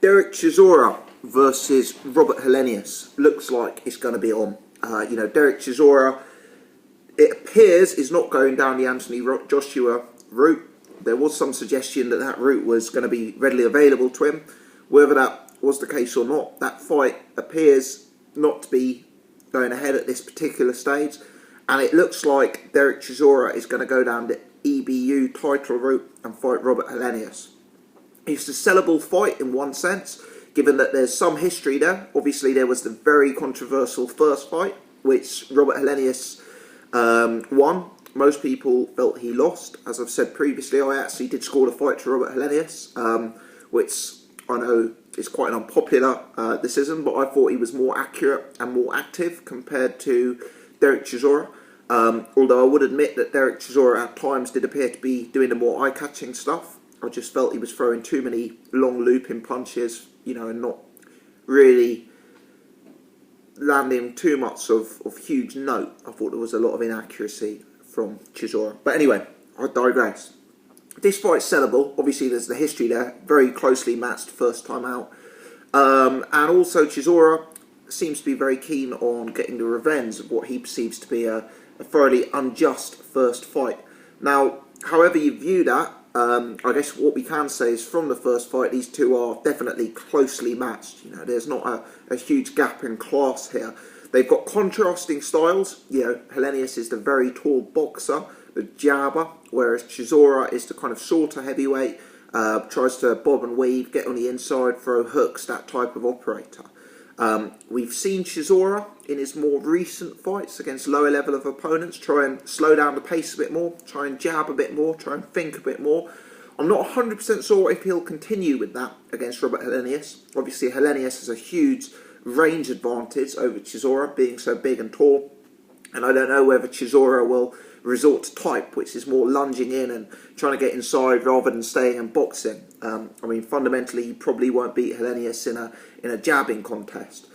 Dereck Chisora versus Robert Helenius looks like it's going to be on. Dereck Chisora, it appears, is not going down the Anthony Joshua route. There was some suggestion that that route was going to be readily available to him. Whether that was the case or not, that fight appears not to be going ahead at this particular stage. And it looks like Dereck Chisora is going to go down the EBU title route and fight Robert Helenius. It's a sellable fight in one sense, given that there's some history there. Obviously, there was the very controversial first fight, which Robert Helenius won. Most people felt he lost. As I've said previously, I actually did score the fight to Robert Helenius, which I know is quite an unpopular decision, but I thought he was more accurate and more active compared to Dereck Chisora. Although I would admit that Dereck Chisora at times did appear to be doing the more eye-catching stuff. I just felt he was throwing too many long looping punches, and not really landing too much of huge note. I thought there was a lot of inaccuracy from Chisora. But anyway, I digress. This fight's sellable. Obviously, there's the history there. Very closely matched first time out. And also, Chisora seems to be very keen on getting the revenge of what he perceives to be a thoroughly unjust first fight. Now, however you view that, I guess what we can say is from the first fight, these two are definitely closely matched. There's not a huge gap in class here. They've got contrasting styles. Helenius is the very tall boxer, the jabber, whereas Chisora is the kind of shorter heavyweight, tries to bob and weave, get on the inside, throw hooks, that type of operator. We've seen Chisora in his more recent fights against lower level of opponents try and slow down the pace a bit more, try and jab a bit more, try and think a bit more. I'm not 100% sure if he'll continue with that against Robert Helenius. Obviously, Helenius has a huge range advantage over Chisora, being so big and tall. And I don't know whether Chisora will resort to type, which is more lunging in and trying to get inside rather than staying and boxing. Fundamentally, he probably won't beat Helenius in a jabbing contest.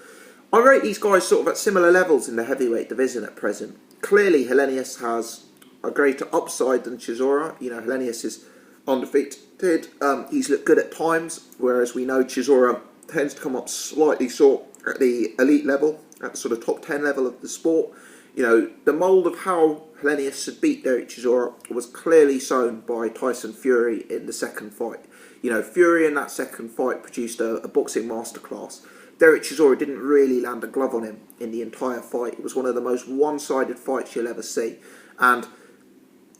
I rate these guys sort of at similar levels in the heavyweight division at present. Clearly, Helenius has a greater upside than Chisora. Helenius is undefeated. He's looked good at times, whereas we know Chisora tends to come up slightly short at the elite level, at the sort of top 10 level of the sport. The mould of how Helenius should beat Dereck Chisora was clearly shown by Tyson Fury in the second fight. Fury in that second fight produced a boxing masterclass. Dereck Chisora didn't really land a glove on him in the entire fight. It was one of the most one-sided fights you'll ever see. And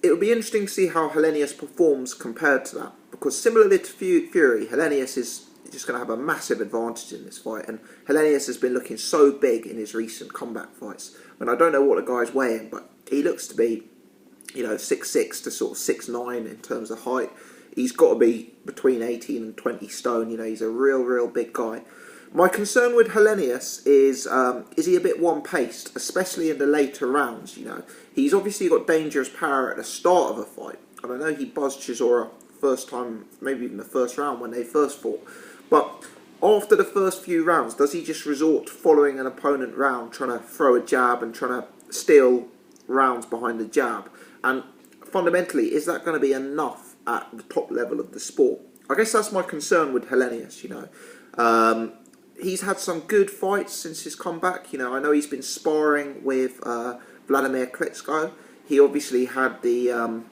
it will be interesting to see how Helenius performs compared to that. Because similarly to Fury, Helenius is just going to have a massive advantage in this fight. And Helenius has been looking so big in his recent comeback fights. And I don't know what the guy's weighing, but he looks to be, 6'6" to sort of 6'9" in terms of height. He's got to be between 18 and 20 stone. He's a real big guy. My concern with Helenius is he a bit one-paced, especially in the later rounds, He's obviously got dangerous power at the start of a fight. And I know he buzzed Chisora first time, maybe even the first round when they first fought. But after the first few rounds, does he just resort to following an opponent round, trying to throw a jab and trying to steal rounds behind the jab? And fundamentally, is that going to be enough at the top level of the sport? I guess that's my concern with Helenius, He's had some good fights since his comeback. I know he's been sparring with Vladimir Klitschko. He obviously had the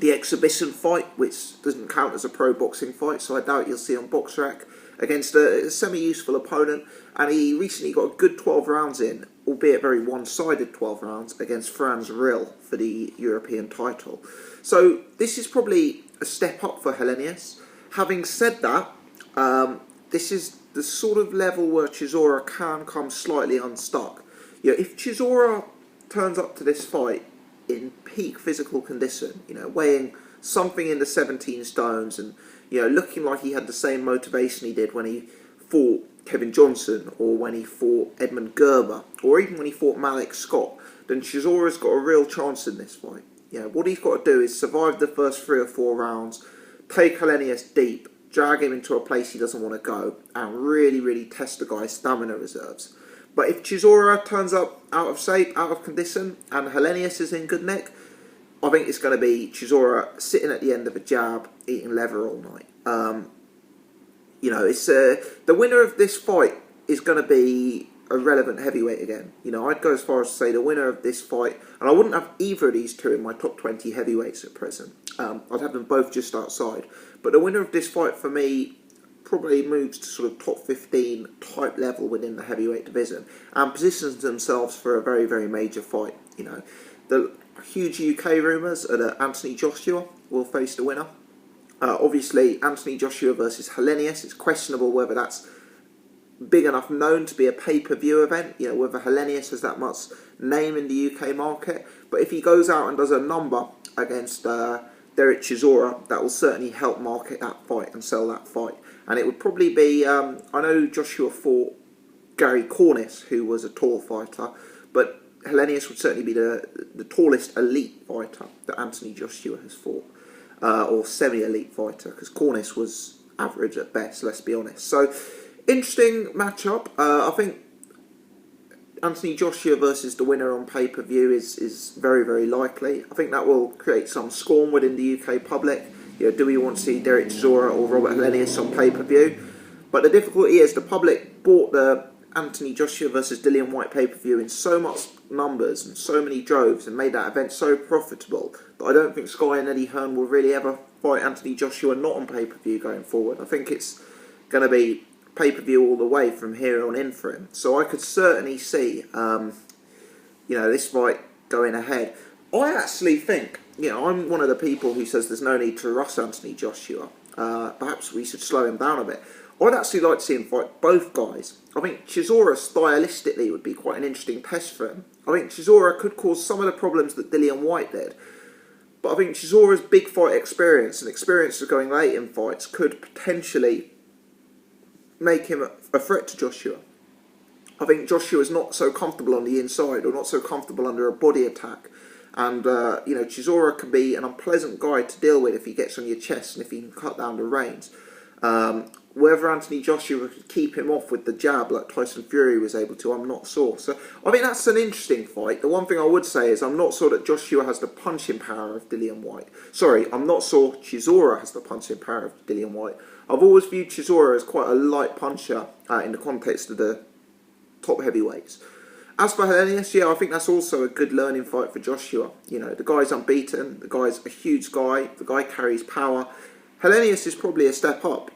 exhibition fight, which doesn't count as a pro boxing fight, so I doubt you'll see on BoxRec, against a semi-useful opponent. And he recently got a good 12 rounds in, albeit very one-sided 12 rounds, against Franz Rill for the European title. So this is probably a step up for Helenius. Having said that, this is the sort of level where Chisora can come slightly unstuck. If Chisora turns up to this fight in peak physical condition, weighing something in the 17 stones and, looking like he had the same motivation he did when he fought Kevin Johnson or when he fought Edmund Gerber or even when he fought Malik Scott, then Chisora's got a real chance in this fight. What he's got to do is survive the first 3 or 4 rounds, take Helenius deep, drag him into a place he doesn't want to go, and really test the guy's stamina reserves. But if Chisora turns up out of shape, out of condition, and Helenius is in good nick, I think it's going to be Chisora sitting at the end of a jab, eating leather all night. You know, it's the winner of this fight is going to be a relevant heavyweight again. You know, I'd go as far as to say the winner of this fight, and I wouldn't have either of these two in my top 20 heavyweights at present. I'd have them both just outside. But the winner of this fight for me probably moves to sort of top 15 type level within the heavyweight division and positions themselves for a very, very major fight. You know, the huge UK rumours are that Anthony Joshua will face the winner. Obviously, Anthony Joshua versus Helenius. It's questionable whether that's big enough known to be a pay-per-view event. You know, whether Helenius has that much name in the UK market. But if he goes out and does a number against Dereck Chisora, that will certainly help market that fight and sell that fight. And it would probably be, I know Joshua fought Gary Cornice, who was a tall fighter, but Helenius would certainly be the tallest elite fighter that Anthony Joshua has fought. Or semi-elite fighter, because Cornice was average at best, let's be honest. So, interesting matchup. I think Anthony Joshua versus the winner on pay-per-view is very, very likely. I think that will create some scorn within the UK public. You know, do we want to see Dereck Chisora or Robert Helenius on pay-per-view? But the difficulty is the public bought the Anthony Joshua versus Dillian Whyte pay-per-view in so much numbers and so many droves and made that event so profitable that I don't think Sky and Eddie Hearn will really ever fight Anthony Joshua not on pay-per-view going forward. I think it's going to be pay-per-view all the way from here on in for him. So I could certainly see, this fight going ahead. I actually think, I'm one of the people who says there's no need to rush Anthony Joshua. Perhaps we should slow him down a bit. I'd actually like to see him fight both guys. I think Chisora stylistically would be quite an interesting test for him. I think Chisora could cause some of the problems that Dillian Whyte did. But I think Chisora's big fight experience and experience of going late in fights could potentially make him a threat to Joshua. I think Joshua's not so comfortable on the inside or not so comfortable under a body attack. And, Chisora can be an unpleasant guy to deal with if he gets on your chest and if he can cut down the reins. Whether Anthony Joshua could keep him off with the jab like Tyson Fury was able to, I'm not sure. So, I think that's an interesting fight. The one thing I would say is I'm not sure that Joshua has the punching power of Dillian Whyte. Sorry, I'm not sure Chisora has the punching power of Dillian Whyte. I've always viewed Chisora as quite a light puncher in the context of the top heavyweights. As for Helenius, I think that's also a good learning fight for Joshua. The guy's unbeaten, the guy's a huge guy, the guy carries power. Helenius is probably a step up,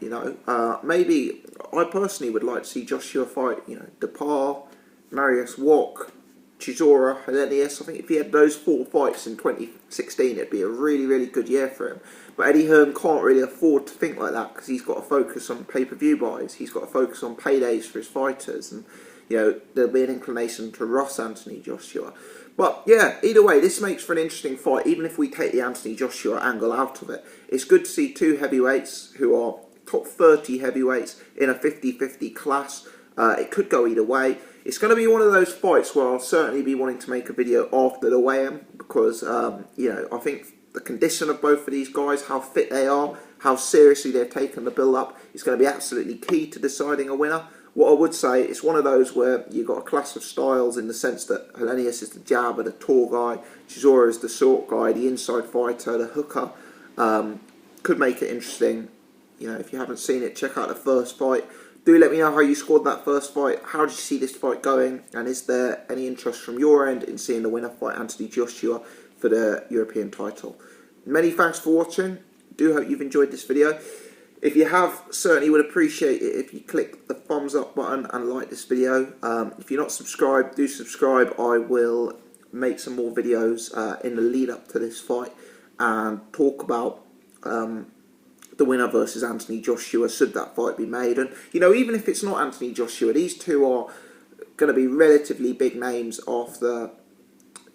maybe I personally would like to see Joshua fight, Depar, Marius Wok, Chisora, Helenius. I think if he had those 4 fights in 2016, it'd be a really, really good year for him. But Eddie Hearn can't really afford to think like that because he's got to focus on pay-per-view buys. He's got to focus on paydays for his fighters. And, there'll be an inclination to rush Anthony Joshua. But, either way, this makes for an interesting fight, even if we take the Anthony Joshua angle out of it. It's good to see 2 heavyweights who are top 30 heavyweights in a 50-50 class. It could go either way. It's going to be one of those fights where I'll certainly be wanting to make a video after the weigh-in because, I think the condition of both of these guys, how fit they are, how seriously they've taken the build-up, is going to be absolutely key to deciding a winner. What I would say, it's one of those where you've got a clash of styles in the sense that Helenius is the jabber, the tall guy, Chisora is the short guy, the inside fighter, the hooker. Could make it interesting. If you haven't seen it, check out the first fight. Do let me know how you scored that first fight. How did you see this fight going? And is there any interest from your end in seeing the winner fight Anthony Joshua for the European title? Many thanks for watching. Do hope you've enjoyed this video. If you have, certainly would appreciate it if you click the thumbs up button and like this video. If you're not subscribed, do subscribe. I will make some more videos in the lead up to this fight and talk about the winner versus Anthony Joshua, should that fight be made. And, even if it's not Anthony Joshua, these two are going to be relatively big names after,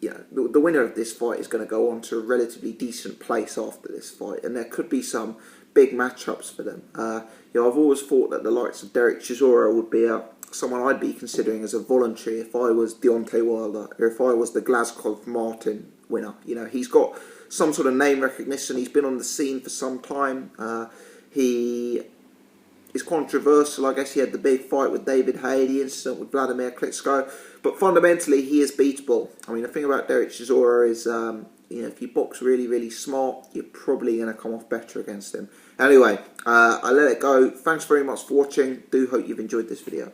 the winner of this fight is going to go on to a relatively decent place after this fight. And there could be some big matchups for them. I've always thought that the likes of Dereck Chisora would be someone I'd be considering as a voluntary if I was Deontay Wilder or if I was the Glasgow Martin winner. He's got some sort of name recognition. He's been on the scene for some time. He is controversial. I guess he had the big fight with David Haye, the incident with Vladimir Klitschko, but fundamentally he is beatable. I mean, the thing about Dereck Chisora is, you know, if you box really, really smart, you're probably going to come off better against him. Anyway, I let it go. Thanks very much for watching. Do hope you've enjoyed this video.